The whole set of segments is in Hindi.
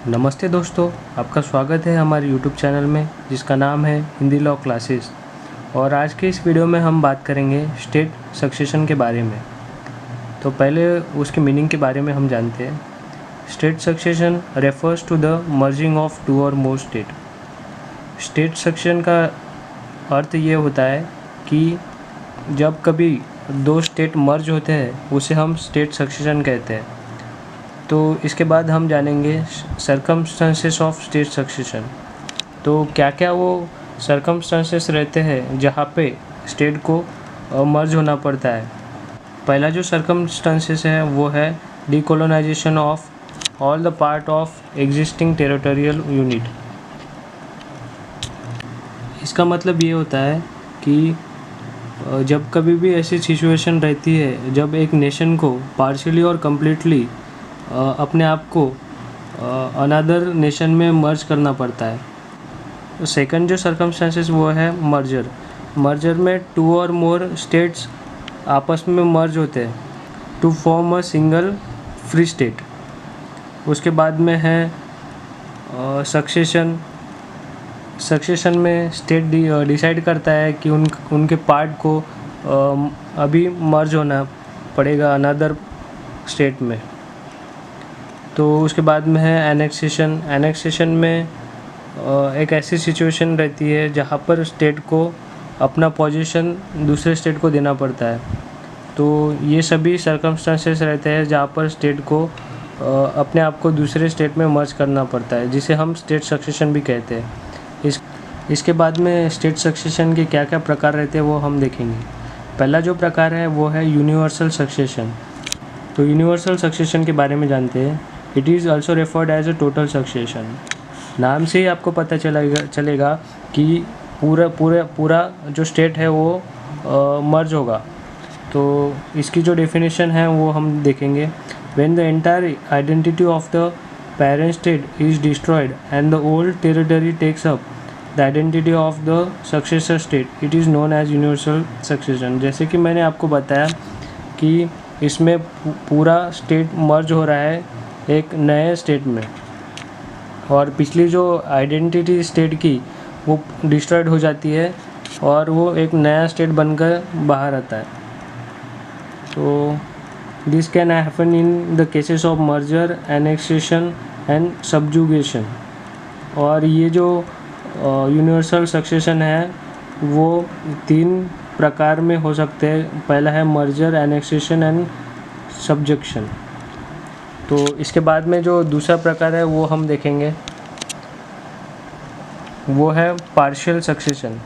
नमस्ते दोस्तों, आपका स्वागत है हमारे यूट्यूब चैनल में जिसका नाम है हिंदी लॉ क्लासेस। और आज के इस वीडियो में हम बात करेंगे स्टेट सक्सेशन के बारे में। तो पहले उसके मीनिंग के बारे में हम जानते हैं। State succession refers to the merging of two और मोर स्टेट। स्टेट सक्सेशन का अर्थ ये होता है कि जब कभी दो स्टेट मर्ज होते हैं उसे हम स्टेट सक्सेशन कहते हैं। तो इसके बाद हम जानेंगे सर्कमस्टेंसेस ऑफ स्टेट सक्सेशन। तो क्या क्या वो सर्कमस्टेंसेस रहते हैं जहाँ पे स्टेट को मर्ज होना पड़ता है। पहला जो सर्कमस्टेंसेस है वो है decolonisation of all the part of existing territorial unit. इसका मतलब ये होता है कि जब कभी भी ऐसी सिचुएशन रहती है जब एक नेशन को पार्शियली और कम्प्लीटली अपने आप को अनदर नेशन में मर्ज करना पड़ता है। सेकंड जो सर्कमस्टेंसेस वो है मर्जर। मर्जर में टू और मोर स्टेट्स आपस में मर्ज होते हैं to form a single free state. उसके बाद में है सक्सेशन। सक्सेशन में स्टेट डिसाइड करता है कि उनके पार्ट को अभी मर्ज होना पड़ेगा अनदर स्टेट में। तो उसके बाद में है एनेक्सेशन। एनेक्सेशन में एक ऐसी सिचुएशन रहती है जहाँ पर स्टेट को अपना पोजीशन दूसरे स्टेट को देना पड़ता है। तो ये सभी सर्कमस्टेंसेस रहते हैं जहाँ पर स्टेट को अपने आप को दूसरे स्टेट में मर्ज करना पड़ता है, जिसे हम स्टेट सक्सेशन भी कहते हैं। इसके बाद में स्टेट सक्सेशन के क्या क्या प्रकार रहते हैं वो हम देखेंगे। पहला जो प्रकार है वो है यूनिवर्सल सक्सेशन। तो यूनिवर्सल सक्सेशन के बारे में जानते हैं। It is also referred as a total succession. नाम से ही आपको पता चलेगा कि पूरा जो स्टेट है वो मर्ज होगा। तो इसकी जो डेफिनेशन है वो हम देखेंगे। When the entire identity of the parent state is destroyed and the old territory takes up the identity of the successor state, it is known as universal succession. जैसे कि मैंने आपको बताया कि इसमें पूरा स्टेट मर्ज हो रहा है एक नए स्टेट में, और पिछली जो आइडेंटिटी स्टेट की वो डिस्ट्रॉयड हो जाती है और वो एक नया स्टेट बनकर बाहर आता है। तो this can happen in the cases of merger, annexation and subjugation. और ये जो यूनिवर्सल सक्सेशन है वो 3 प्रकार में हो सकते हैं। पहला है मर्जर, एनेक्सेशन एंड सब्जेक्शन। तो इसके बाद में जो दूसरा प्रकार है वो हम देखेंगे, वो है पार्शियल सक्सेशन।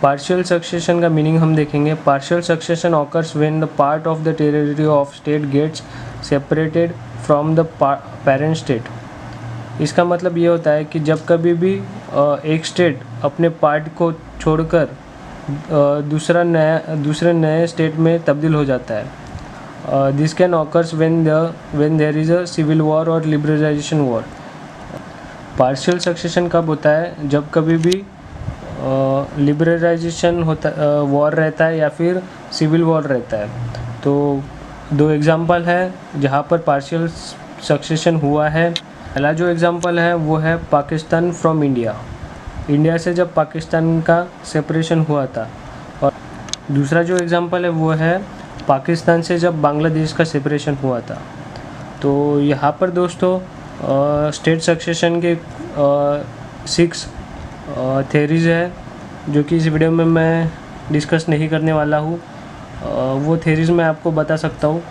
पार्शियल सक्सेशन का मीनिंग हम देखेंगे। Partial succession occurs when the part of the territory of state gets separated from the parent state. इसका मतलब ये होता है कि जब कभी भी एक स्टेट अपने पार्ट को छोड़कर दूसरे नए स्टेट में तब्दील हो जाता है। This can occurs when there is a civil war और लिबरलाइजेशन वॉर। पार्शियल सक्सेशन कब होता है? जब कभी भी लिबरलाइजेशन वॉर रहता है या फिर सिविल वॉर रहता है। तो 2 एग्जांपल है जहाँ पर पार्शियल सक्सेशन हुआ है। पहला जो एग्जांपल है वो है पाकिस्तान फ्रॉम इंडिया। इंडिया से जब पाकिस्तान का सेपरेशन हुआ था। और दूसरा जो एग्जांपल है वो है पाकिस्तान से जब बांग्लादेश का सेपरेशन हुआ था। तो यहाँ पर दोस्तों स्टेट सक्सेशन के 6 थेरीज़ है जो कि इस वीडियो में मैं डिस्कस नहीं करने वाला हूँ। वो थेरीज़ मैं आपको बता सकता हूँ।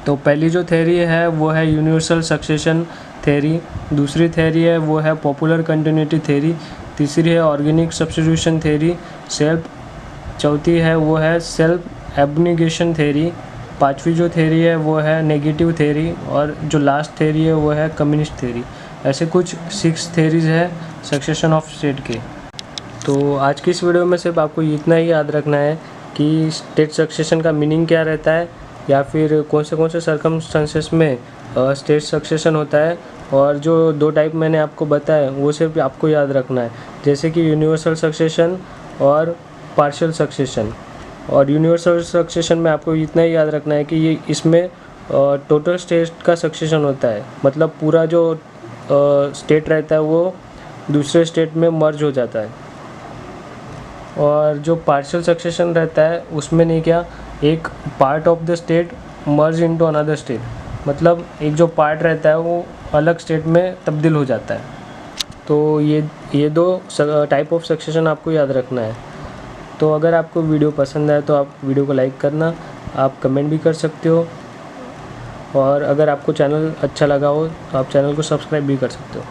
तो पहली जो थेरी है वो है यूनिवर्सल सक्सेशन थेरी। दूसरी थेरी है वो है पॉपुलर कंटिन्यूटी थेरी। तीसरी है ऑर्गेनिक सब्स्टिट्यूशन थेरी। चौथी है वो है सेल्फ एब्निगेशन थेरी। 5वीं जो थेरी है वो है नेगेटिव थेरी। और जो लास्ट थेरी है वो है कम्युनिस्ट थेरी। ऐसे कुछ 6 थेरीज़ है सक्सेशन ऑफ स्टेट के। तो आज की इस वीडियो में सिर्फ आपको इतना ही याद रखना है कि स्टेट सक्सेशन का मीनिंग क्या रहता है, या फिर कौन से सर्कमस्टेंसेस में स्टेट सक्सेशन होता है। और जो 2 टाइप मैंने आपको बताया वो सिर्फ आपको याद रखना है, जैसे कि यूनिवर्सल सक्सेशन और पार्शियल सक्सेशन। और यूनिवर्सल सक्सेशन में आपको इतना ही याद रखना है कि ये इसमें टोटल स्टेट का सक्सेशन होता है, मतलब पूरा जो स्टेट रहता है वो दूसरे स्टेट में मर्ज हो जाता है। और जो पार्शियल सक्सेशन रहता है उसमें नहीं क्या, एक part of the state merge into another state, मतलब एक जो पार्ट रहता है वो अलग स्टेट में तब्दील हो जाता है। तो ये दो टाइप ऑफ सक्सेशन आपको याद रखना है। तो अगर आपको वीडियो पसंद आए तो आप वीडियो को लाइक करना, आप कमेंट भी कर सकते हो, और अगर आपको चैनल अच्छा लगा हो तो आप चैनल को सब्सक्राइब भी कर सकते हो।